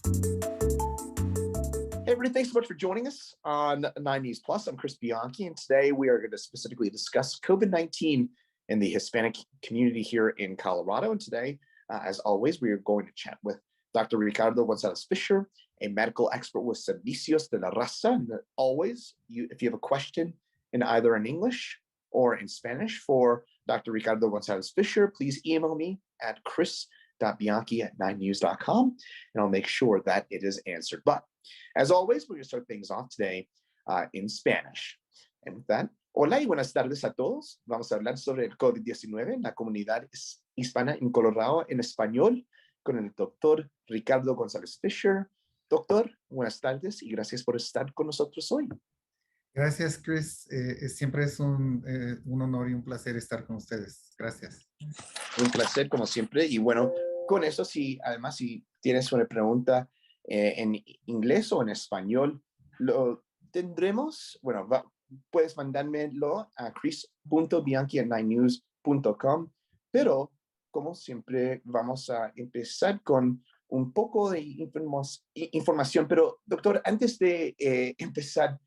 Hey everybody, thanks so much for joining us on 9 News Plus. I'm Chris Bianchi, and today we are going to specifically discuss COVID-19 in the Hispanic community here in Colorado. And today, as always, we are going to chat with Dr. Ricardo González-Fisher, a medical expert with Servicios de la Raza. And always, if you have a question in either in English or in Spanish for Dr. Ricardo González-Fisher, please email me at chris.bianchi@9news.com, and I'll make sure that it is answered. But as always, we're going to start things off today in Spanish. And with that, hola y buenas tardes a todos. Vamos a hablar sobre el COVID-19 en la comunidad hispana en Colorado en español con el doctor Ricardo González-Fisher. Doctor, buenas tardes y gracias por estar con nosotros hoy. Gracias, Chris. Siempre es un honor y un placer estar con ustedes. Gracias. Un placer, como siempre. Y bueno, con eso, además, si tienes una pregunta en inglés o en español, lo tendremos. Bueno, puedes mandármelo a chris.bianchi@9news.com. Pero, como siempre, vamos a empezar con un poco de información. Pero, doctor, antes de empezar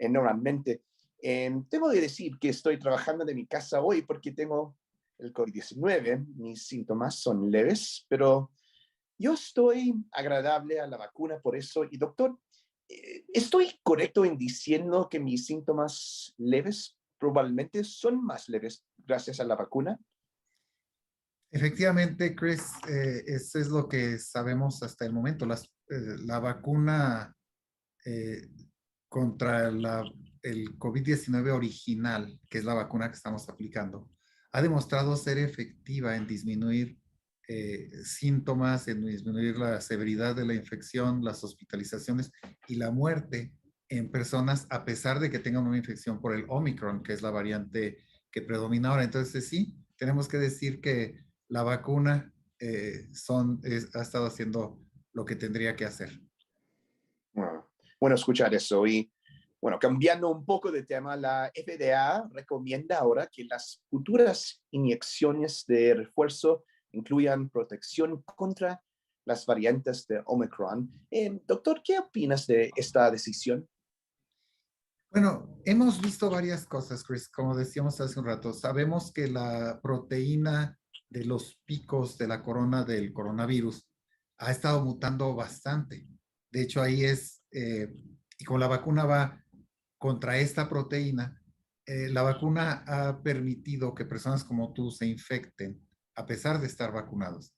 normalmente, tengo que decir que estoy trabajando de mi casa hoy porque tengo el COVID-19. Mis síntomas son leves, pero yo estoy agradable a la vacuna por eso. Y doctor, ¿estoy correcto en diciendo que mis síntomas leves probablemente son más leves gracias a la vacuna? Efectivamente, Chris, eso es lo que sabemos hasta el momento. La vacuna contra el COVID-19 original, que es la vacuna que estamos aplicando, ha demostrado ser efectiva en disminuir síntomas, en disminuir la severidad de la infección, las hospitalizaciones y la muerte en personas a pesar de que tengan una infección por el Ómicron, que es la variante que predomina ahora. Entonces sí, tenemos que decir que la vacuna ha estado haciendo lo que tendría que hacer. Bueno, escuchar eso. Y bueno, cambiando un poco de tema, la FDA recomienda ahora que las futuras inyecciones de refuerzo incluyan protección contra las variantes de Ómicron. Doctor, ¿qué opinas de esta decisión? Bueno, hemos visto varias cosas, Chris. Como decíamos hace un rato, sabemos que la proteína de los picos de la corona del coronavirus ha estado mutando bastante. De hecho, ahí y como la vacuna va contra esta proteína, la vacuna ha permitido que personas como tú se infecten a pesar de estar vacunados.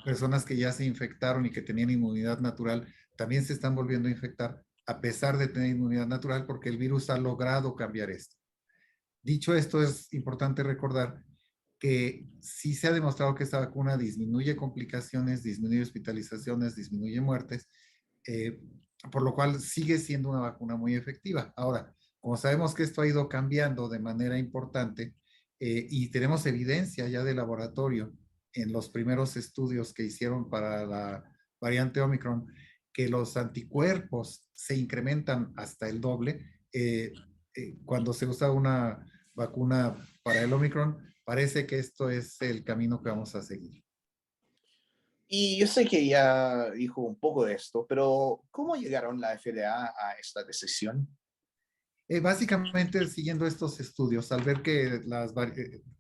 Personas que ya se infectaron y que tenían inmunidad natural también se están volviendo a infectar a pesar de tener inmunidad natural porque el virus ha logrado cambiar esto. Dicho esto, es importante recordar que sí se ha demostrado que esta vacuna disminuye complicaciones, disminuye hospitalizaciones, disminuye muertes, por lo cual sigue siendo una vacuna muy efectiva. Ahora, como sabemos que esto ha ido cambiando de manera importante y tenemos evidencia ya de laboratorio en los primeros estudios que hicieron para la variante Ómicron, que los anticuerpos se incrementan hasta el doble cuando se usa una vacuna para el Ómicron. Parece que esto es el camino que vamos a seguir. Y yo sé que ya dijo un poco de esto, pero ¿cómo llegaron la FDA a esta decisión? Básicamente siguiendo estos estudios, al ver que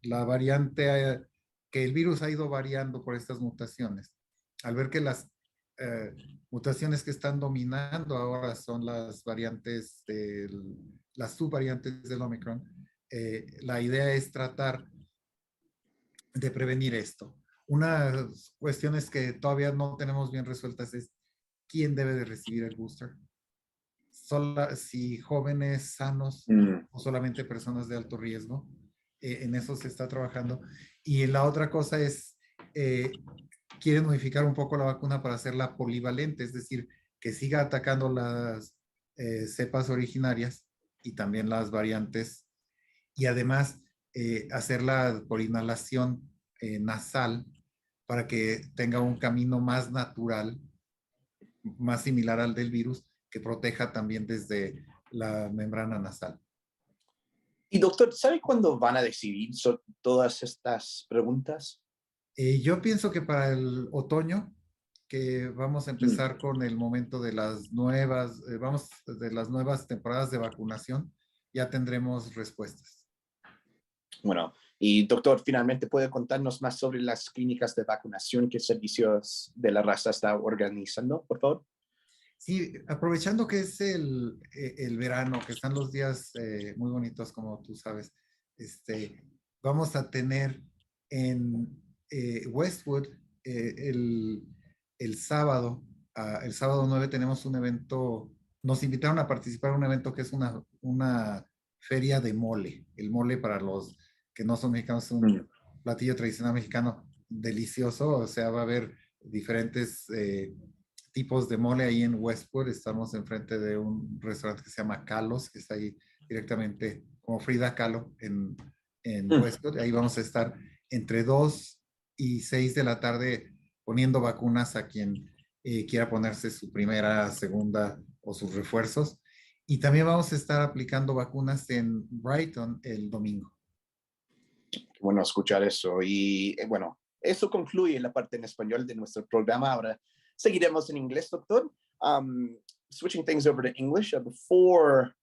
la variante, que el virus ha ido variando por estas mutaciones, al ver que las mutaciones que están dominando ahora son las variantes, las subvariantes del Omicron, la idea es tratar de prevenir esto. Unas cuestiones que todavía no tenemos bien resueltas es quién debe de recibir el booster. Si jóvenes sanos o solamente personas de alto riesgo. En eso se está trabajando. Y la otra cosa es, quieren modificar un poco la vacuna para hacerla polivalente, es decir, que siga atacando las cepas originarias y también las variantes, y además hacerla por inhalación nasal para que tenga un camino más natural, más similar al del virus, que proteja también desde la membrana nasal. Y doctor, ¿sabe cuándo van a decidir todas estas preguntas? Yo pienso que para el otoño que vamos a empezar con el momento de las nuevas, de las nuevas temporadas de vacunación, ya tendremos respuestas. Bueno, y doctor, finalmente puede contarnos más sobre las clínicas de vacunación que Servicios de la Raza está organizando, por favor. Sí, aprovechando que es el verano, que están los días muy bonitos, como tú sabes, vamos a tener en Westwood el sábado, el sábado 9 tenemos un evento, nos invitaron a participar en un evento que es una feria de mole. El mole, para los que no son mexicanos, es un platillo tradicional mexicano delicioso, o sea, va a haber diferentes tipos de mole ahí en Westwood. Estamos enfrente de un restaurante que se llama Calos, que está ahí directamente como Frida Kahlo en Westwood. Ahí vamos a estar entre 2 y 6 de la tarde poniendo vacunas a quien quiera ponerse su primera, segunda o sus refuerzos. Y también vamos a estar aplicando vacunas en Brighton el domingo. Bueno escuchar eso. Y bueno, eso concluye la parte en español de nuestro programa. Ahora seguiremos en inglés, doctor. Switching things over to English. Before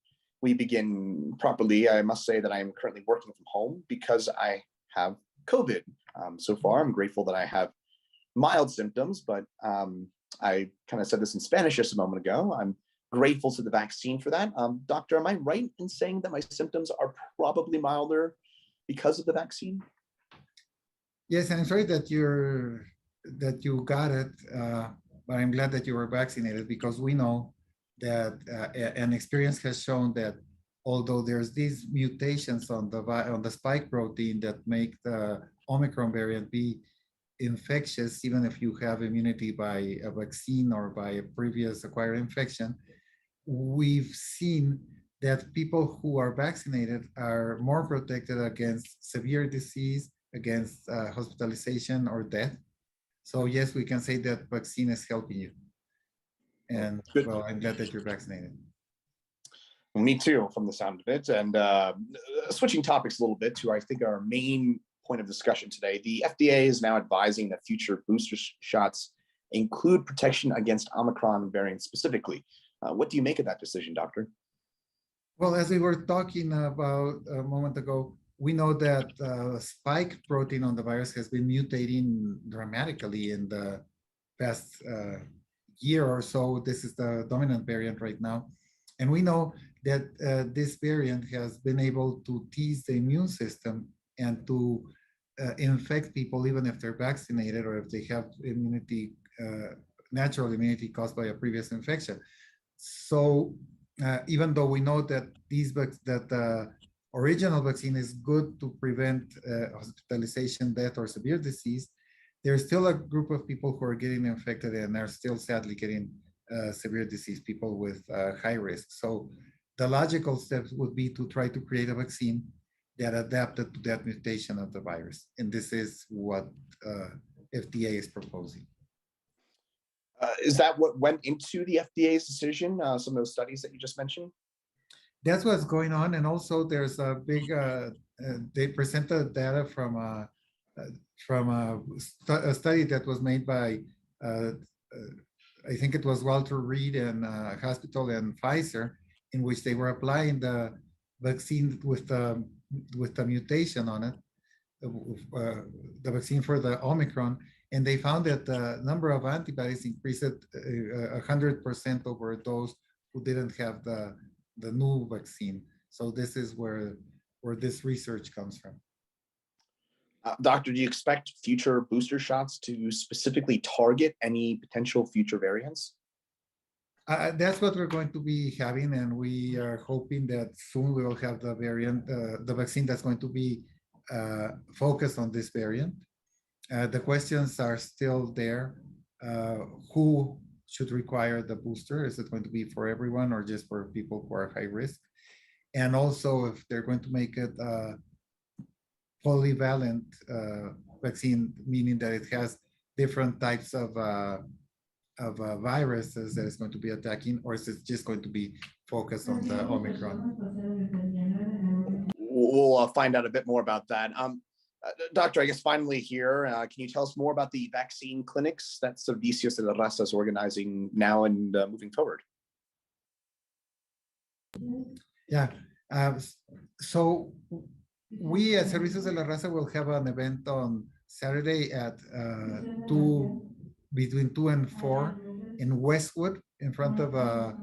we begin properly, I must say that I am currently working from home because I have COVID. So far, I'm grateful that I have mild symptoms, but I kind of said this in Spanish just a moment ago. I'm grateful to the vaccine for that. Doctor, am I right in saying that my symptoms are probably milder because of the vaccine? Yes, and I'm sorry that you got it, but I'm glad that you were vaccinated, because we know that an experience has shown that although there's these mutations on the spike protein that make the Omicron variant be infectious, even if you have immunity by a vaccine or by a previous acquired infection, we've seen that people who are vaccinated are more protected against severe disease, against hospitalization or death. So yes, we can say that vaccine is helping you. And Good. well, I'm glad that you're vaccinated. Well, me too, from the sound of it. And switching topics a little bit to, I think, our main point of discussion today. The FDA is now advising that future booster shots include protection against Omicron variants specifically. What do you make of that decision, doctor? Well, as we were talking about a moment ago, we know that spike protein on the virus has been mutating dramatically in the past year or so. This is the dominant variant right now. And we know that this variant has been able to tease the immune system and to infect people even if they're vaccinated or if they have immunity, natural immunity caused by a previous infection. So even though we know that the original vaccine is good to prevent hospitalization, death, or severe disease, there's still a group of people who are getting infected and are still sadly getting severe disease, people with high risk. So the logical steps would be to try to create a vaccine that adapted to that mutation of the virus. And this is what FDA is proposing. Is that what went into the FDA's decision, some of those studies that you just mentioned? That's what's going on. And also there's a big, they presented data from a study that was made by, I think it was Walter Reed and Hospital and Pfizer, in which they were applying the vaccine with the mutation on it, the vaccine for the Omicron, and they found that the number of antibodies increased 100% over those who didn't have the new vaccine. So this is where this research comes from. Doctor, do you expect future booster shots to specifically target any potential future variants? That's what we're going to be having, and we are hoping that soon we will have the variant, the vaccine that's going to be focused on this variant. The questions are still there. Who should require the booster? Is it going to be for everyone or just for people who are high risk? And also if they're going to make it a polyvalent vaccine, meaning that it has different types of viruses that it's going to be attacking, or is it just going to be focused on the Omicron? We'll find out a bit more about that. Doctor, I guess finally here, can you tell us more about the vaccine clinics that Servicios de la Raza is organizing now and moving forward? Yeah. So we at Servicios de la Raza will have an event on Saturday at between 2 and 4 in Westwood, in front of a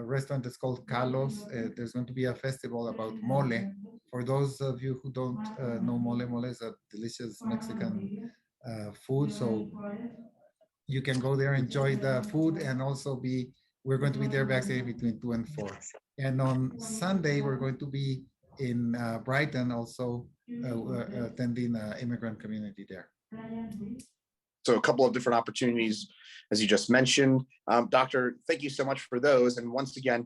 restaurant that's called Carlos. There's going to be a festival about mole. For those of you who don't know mole, mole is a delicious Mexican food. So you can go there, enjoy the food, and also we're going to be there vaccinating between 2 and 4. And on Sunday, we're going to be in Brighton, also attending immigrant community there. So a couple of different opportunities, as you just mentioned. Doctor, thank you so much for those. And once again,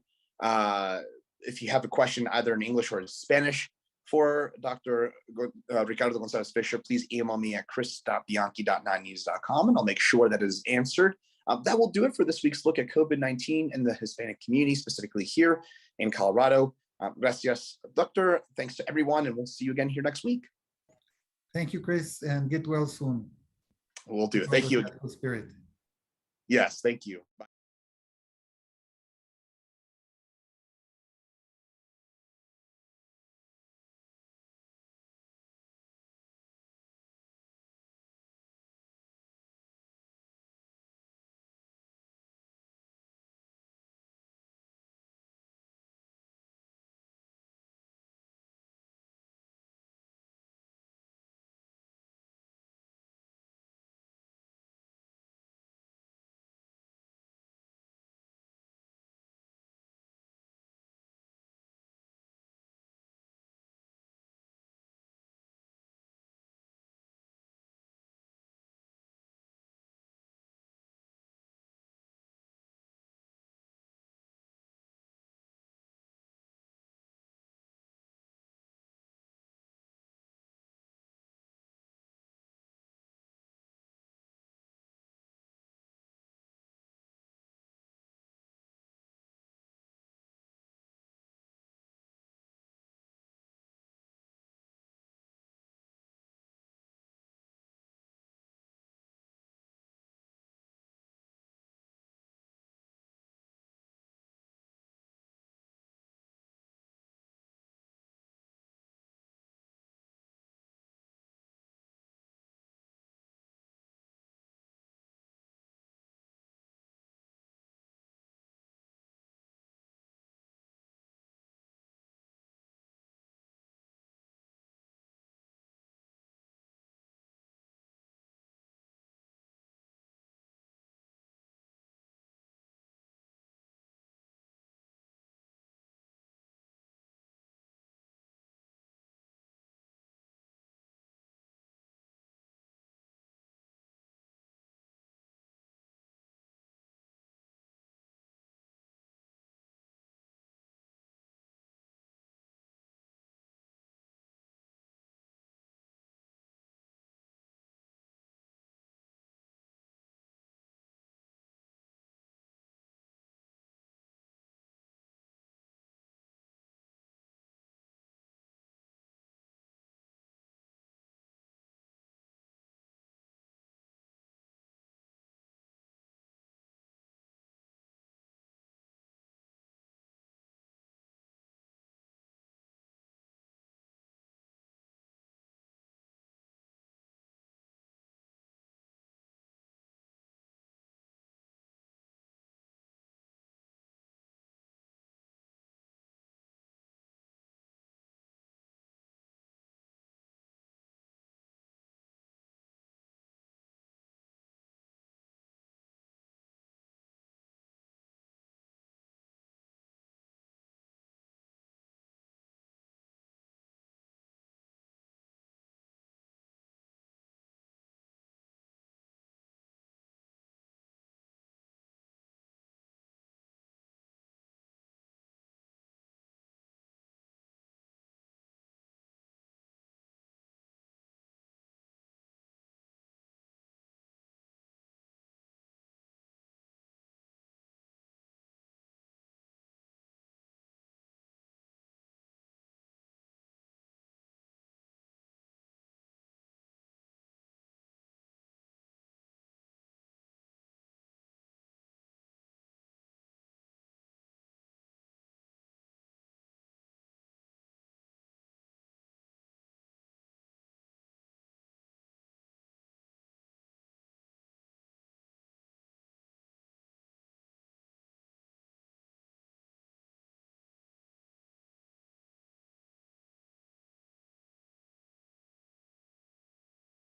if you have a question either in English or in Spanish for Dr. Ricardo González-Fisher, please email me at chris.bianchi.9news.com, and I'll make sure that is answered. That will do it for this week's look at COVID-19 in the Hispanic community, specifically here in Colorado. Gracias, Doctor. Thanks to everyone, and we'll see you again here next week. Thank you, Chris, and get well soon. We'll do it. Thank you. Spirit. Yes, thank you. Bye.